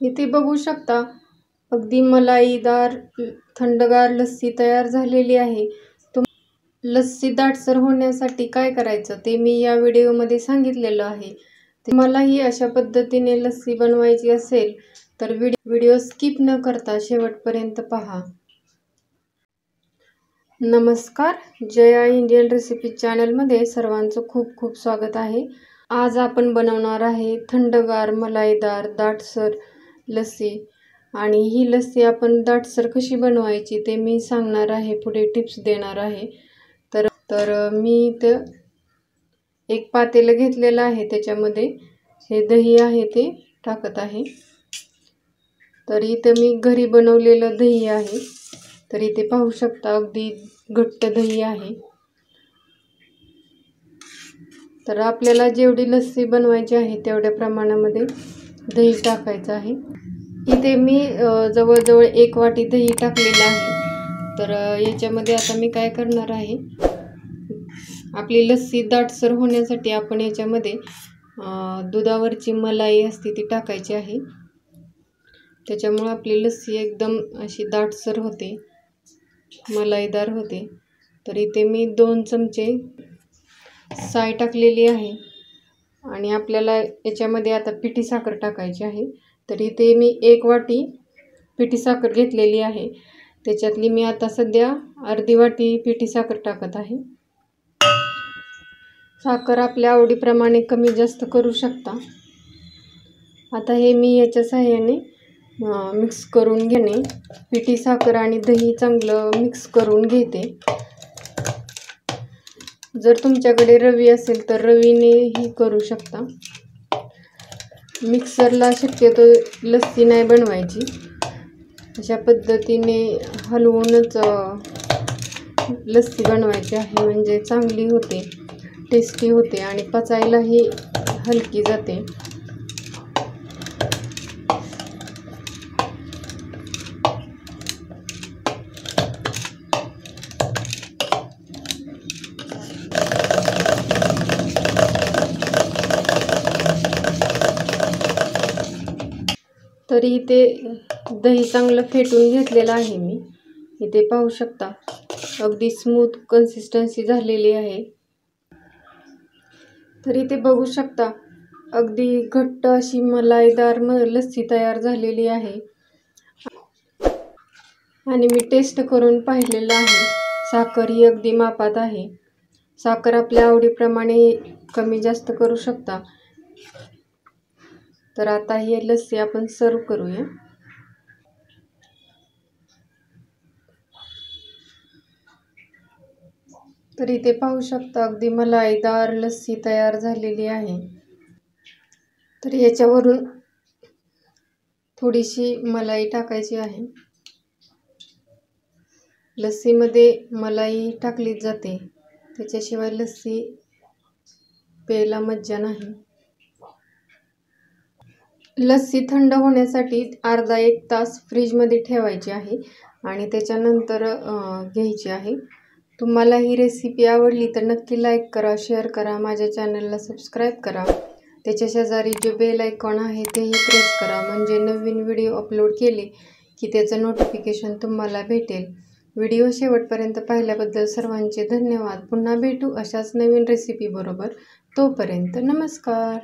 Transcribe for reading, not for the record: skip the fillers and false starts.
इथे बघू शकता अगदी मलाईदार थंडगार लस्सी तयार झालेली आहे। लस्सी दाटसर होण्यासाठी काय करायचं ते मी या व्हिडिओमध्ये सांगितलेलं आहे। तुम्हालाही अशा पद्धतीने लस्सी बनवायची असेल तर व्हिडिओ स्किप न करता शेवटपर्यंत पहा। नमस्कार, जया इंडियन रेसिपी चॅनलमध्ये सर्वांचं खूप खूप स्वागत आहे। आज आपण बनवणार आहे थंडगार मलाईदार दाटसर लस्सी आणि ही लस्सी आपण दाटसर कशी बनवायची ते मी सांगणार आहे, पुढे टिप्स देणार आहे। तर मी इथं एक पातेलं घेतलेलं आहे, त्याच्यामध्ये हे दही आहे ते टाकत आहे। तर इथं मी घरी बनवलेलं दही आहे, तर इथे पाहू शकता अगदी घट्ट दही आहे। तर आपल्याला जेवढी लस्सी बनवायची आहे तेवढ्या प्रमाणामध्ये दही टाकायचं आहे। इथे मी जवळजवळ 1 वाटी दही टाकलेलं आहे। तर याच्यामध्ये आता मी काय करणार आहे, आपली लस्सी दाटसर होण्यासाठी आपण याच्यामध्ये दुधावरची मलाई असते ती टाकायची आहे। त्याच्यामुळे आपली लस्सी एकदम अशी दाटसर होते, मलाईदार होते। तर इथे मी 2 चमचे साय टाकलेली आहे आणि आपल्याला याच्यामध्ये आता पिठी साखर टाकायची आहे। तर इथे मी 1 वाटी पिठी साखर घेतलेली आहे, त्याच्यातली मी आता सध्या अर्धी वाटी पिठी साखर टाकत आहे। साखर आपल्या आवडीप्रमाणे कमी जास्त करू शकता। आता हे मी याच्या सहाय्याने मिक्स करून घेणे, पिठी साखर आणि दही चांगलं मिक्स करून घेते। जर तुमच्याकडे रवी असेल तर रवीनेही करू शकता। मिक्सरला शक्यतो लस्सी नाही बनवायची, अशा पद्धतीने हलवूनच लस्सी बनवायची आहे, म्हणजे चांगली होते, टेस्टी होते आणि पचायलाही हलकी जाते। तरी इथे दही चांगलं फेटून घेतलेलं आहे मी। इथे पाहू शकता अगदी स्मूथ कन्सिस्टन्सी झालेली आहे। तर इथे बघू शकता अगदी घट्ट अशी मलाईदार लस्सी तयार झालेली आहे आणि मी टेस्ट करून पाहिलेलं आहे, साखर ही अगदी मापात आहे। साखर आपल्या आवडीप्रमाणे कमी जास्त करू शकता। तर आता ही लस्सी आपण सर्व करूया। तर इथे पाहू शकता अगदी मलाईदार लस्सी तयार झालेली आहे। तर याच्यावरून थोडीशी मलाई टाकायची आहे। लस्सीमध्ये मलाई टाकली जाते, त्याच्याशिवाय लस्सी प्यायला मज्जा नाही। लस्सी थंड होण्यासाठी अर्धा 1 तास फ्रीजमध्ये ठेवायची आहे आणि त्याच्यानंतर घ्यायची आहे। तुम्हाला ही रेसिपी आवडली तर नक्की लाईक करा, शेअर करा, माझ्या चॅनलला सबस्क्राईब करा। त्याच्या शेजारी जो बेल आयकॉन आहे तेही प्रेस करा, म्हणजे नवीन व्हिडिओ अपलोड केले की त्याचं नोटिफिकेशन तुम्हाला भेटेल। व्हिडिओ शेवटपर्यंत पाहिल्याबद्दल सर्वांचे धन्यवाद। पुन्हा भेटू अशाच नवीन रेसिपी बरोबर, तोपर्यंत नमस्कार।